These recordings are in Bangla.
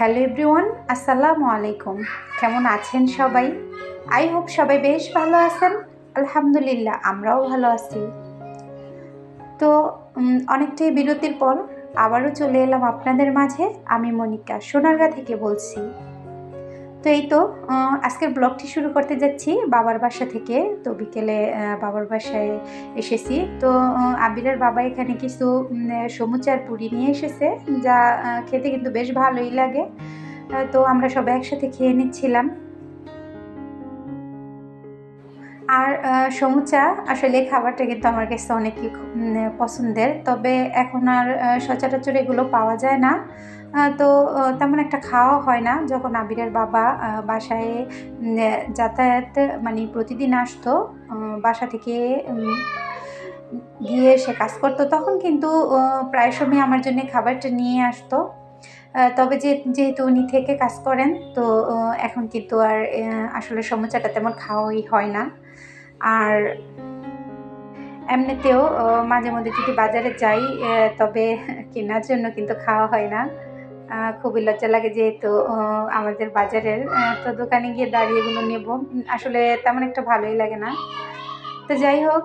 হ্যালো এভরিওয়ান, আসসালামু আলাইকুম। কেমন আছেন সবাই? আই হোপ সবাই বেশ ভালো আছেন। আলহামদুলিল্লাহ, আমরাও ভালো আছি। তো অনেকটাই বিরতির পর আবারও চলে এলাম আপনাদের মাঝে। আমি মনিকা সোনারগাঁ থেকে বলছি। তো এই তো আজকের ব্লগটি শুরু করতে যাচ্ছি বাবার বাসা থেকে। তো বিকেলে বাবার বাসায় এসেছি। তো আবিরের বাবা এখানে কিছু সমুচার পুরি নিয়ে এসেছে, যা খেতে কিন্তু বেশ ভালোই লাগে। তো আমরা সবাই একসাথে খেয়ে নিচ্ছিলাম। আর সমুচা আসলে খাবারটা কিন্তু আমার কাছে অনেকই পছন্দের, তবে এখন আর সচরাচর এগুলো পাওয়া যায় না। তো তেমন একটা খাওয়া হয় না। যখন আবিরের বাবা বাসায় যাতায়াত মানে প্রতিদিন আসতো, বাসা থেকে গিয়ে সে কাজ করতো, তখন কিন্তু প্রায় সময় আমার জন্য খাবারটা নিয়ে আসতো। তবে যেহেতু উনি থেকে কাজ করেন, তো এখন কিন্তু আর আসলে সমুচাটা তেমন খাওয়াই হয় না। আর এমনিতেও মাঝে মধ্যে যদি বাজারে যাই, তবে কেনার জন্য কিন্তু খাওয়া হয় না। খুবই লজ্জা লাগে, যেহেতু আমাদের বাজারের, তো দোকানে গিয়ে দাঁড়িয়ে এগুলো নেব আসলে তেমন একটা ভালোই লাগে না। তো যাই হোক,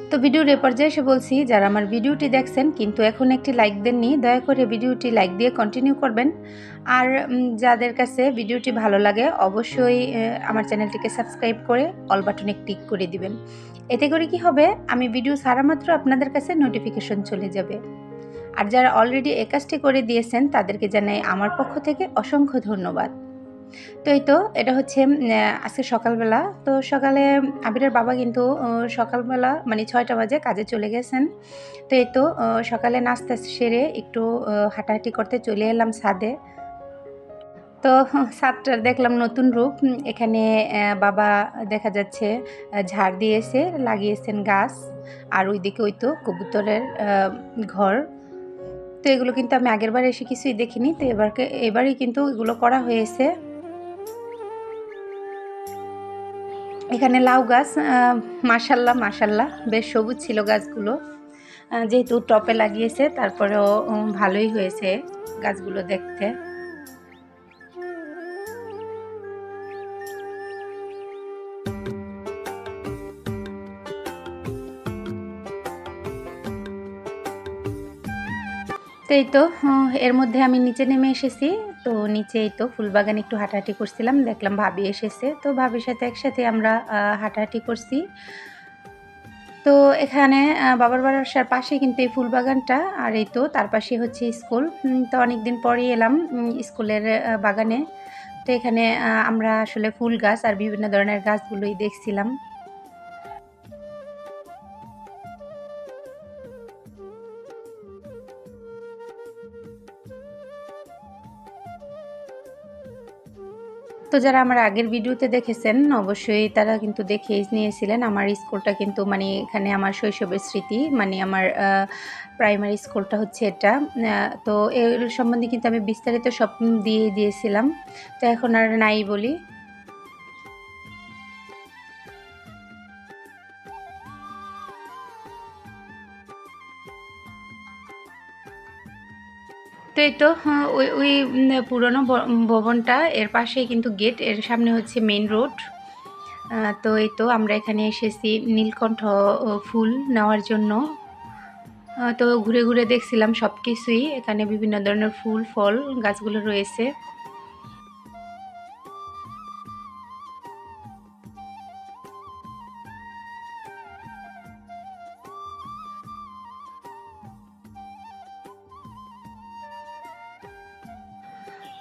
তো ভিডিওর এ পর্যায়ে এসে বলছি, যারা আমার ভিডিওটি দেখছেন কিন্তু এখন একটি লাইক দেননি, দয়া করে ভিডিওটি লাইক দিয়ে কন্টিনিউ করবেন। আর যাদের কাছে ভিডিওটি ভালো লাগে অবশ্যই আমার চ্যানেলটিকে সাবস্ক্রাইব করে অল বাটনে ক্লিক করে দিবেন। এতে করে কি হবে, আমি ভিডিও ছাড়া মাত্র আপনাদের কাছে নোটিফিকেশন চলে যাবে। আর যারা অলরেডি এই কাজটি করে দিয়েছেন তাদেরকে জানাই আমার পক্ষ থেকে অসংখ্য ধন্যবাদ। তো এই তো এটা হচ্ছে আজকে সকালবেলা। তো সকালে আবিরের বাবা কিন্তু সকালবেলা মানে 6টা বাজে কাজে চলে গেছেন। তো এই তো সকালে নাস্তা সেরে একটু হাঁটাহাঁটি করতে চলে এলাম ছাদে। তো ছাদটার দেখলাম নতুন রূপ। এখানে বাবা দেখা যাচ্ছে ঝাড় দিয়েছে, লাগিয়েছেন গাছ। আর ওইদিকে ওই তো কবুতরের ঘর। তো এগুলো কিন্তু আমি আগেরবার এসে কিছুই দেখিনি, তো এবারই কিন্তু এগুলো করা হয়েছে। এখানে লাউ গাছ, মাশাল্লাহ মাশাল্লাহ বেশ সবুজ ছিল গাছগুলো। যেহেতু টপে লাগিয়েছে, তারপরেও ভালোই হয়েছে গাছগুলো দেখতে। তো এই তো এর মধ্যে আমি নিচে নেমে এসেছি। তো নিচে এই তো ফুলবাগানে একটু হাঁটাহাঁটি করছিলাম, দেখলাম ভাবি এসেছে, তো ভাবির সাথে একসাথে আমরা হাঁটাহাঁটি করছি। তো এখানে বাবার বাসার পাশে কিন্তু এই ফুল বাগানটা, আর এই তো তার পাশে হচ্ছে স্কুল। তো অনেকদিন পরেই এলাম স্কুলের বাগানে। তো এখানে আমরা আসলে ফুল গাছ আর বিভিন্ন ধরনের গাছগুলোই দেখছিলাম। তো যারা আমার আগের ভিডিওতে দেখেছেন অবশ্যই তারা কিন্তু দেখেই নিয়েছিলেন আমার স্কুলটা কিন্তু মানে এখানে আমার শৈশবের স্মৃতি, মানে আমার প্রাইমারি স্কুলটা হচ্ছে এটা। তো এর সম্বন্ধে কিন্তু আমি বিস্তারিত সব দিয়েছিলাম, তো এখন আর নাই বলি। তো এই তো ওই ওই পুরনো ভবনটা, এর পাশেই কিন্তু গেট, এর সামনে হচ্ছে মেইন রোড। তো এই তো আমরা এখানে এসেছি নীলকণ্ঠ ফুল নেওয়ার জন্য। তো ঘুরে ঘুরে দেখছিলাম সব কিছুই, এখানে বিভিন্ন ধরনের ফুল ফল গাছগুলো রয়েছে।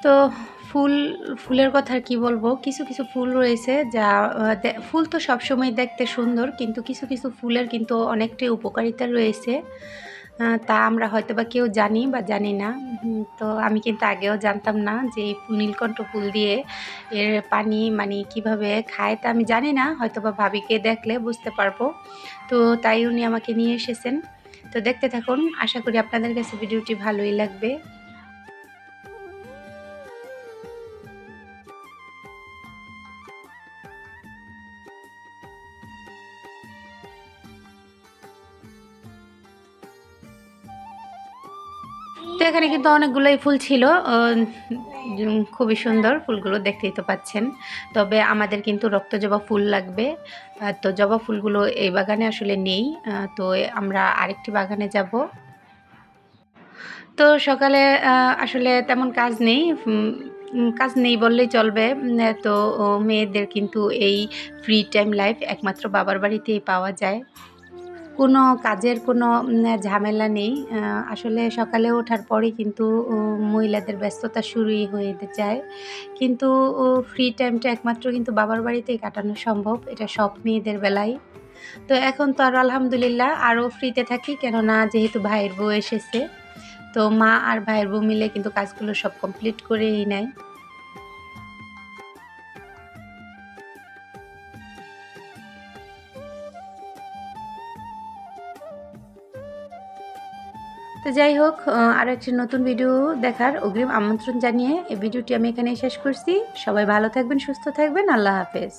তো ফুলের কথা আর কি বলবো, কিছু কিছু ফুল রয়েছে যা ফুল তো সবসময় দেখতে সুন্দর, কিন্তু কিছু কিছু ফুলের কিন্তু অনেকটাই উপকারিতা রয়েছে। তা আমরা হয়তো বা কেউ জানি বা জানি না। তো আমি কিন্তু আগেও জানতাম না যে এই নীলকণ্ঠ ফুল দিয়ে এর পানি মানে কিভাবে খায়, তা আমি জানি না, হয়তো বা ভাবিকে দেখলে বুঝতে পারবো। তো তাই উনি আমাকে নিয়ে এসেছেন। তো দেখতে থাকুন, আশা করি আপনাদের কাছে ভিডিওটি ভালোই লাগবে। তো এখানে কিন্তু অনেকগুলোই ফুল ছিল, খুবই সুন্দর ফুলগুলো, দেখতেই তো পাচ্ছেন। তবে আমাদের কিন্তু রক্ত জবা ফুল লাগবে, তো জবা ফুলগুলো এই বাগানে আসলে নেই, তো আমরা আরেকটি বাগানে যাব। তো সকালে আসলে তেমন কাজ নেই বললেই চলবে। তো মেয়েদের কিন্তু এই ফ্রি টাইম লাইফ একমাত্র বাবার বাড়িতেই পাওয়া যায়। কোনো কাজের কোনো ঝামেলা নেই। আসলে সকালে ওঠার পরেই কিন্তু মহিলাদের ব্যস্ততা শুরুই হয়ে যায়। কিন্তু ফ্রি টাইমটা একমাত্র কিন্তু বাবার বাড়িতেই কাটানো সম্ভব। এটা সব মেয়েদের বেলায়। তো এখন তো আর আলহামদুলিল্লাহ আরও ফ্রিতে থাকি, কেননা যেহেতু ভাইয়ের বউ এসেছে। তো মা আর ভাইয়ের বউ মিলে কিন্তু কাজগুলো সব কমপ্লিট করেই নেয়। তো যাই হোক, আরও একটি নতুন ভিডিও দেখার অগ্রিম আমন্ত্রণ জানিয়ে এই ভিডিওটি আমি এখানেই শেষ করছি। সবাই ভালো থাকবেন, সুস্থ থাকবেন। আল্লাহ হাফেজ।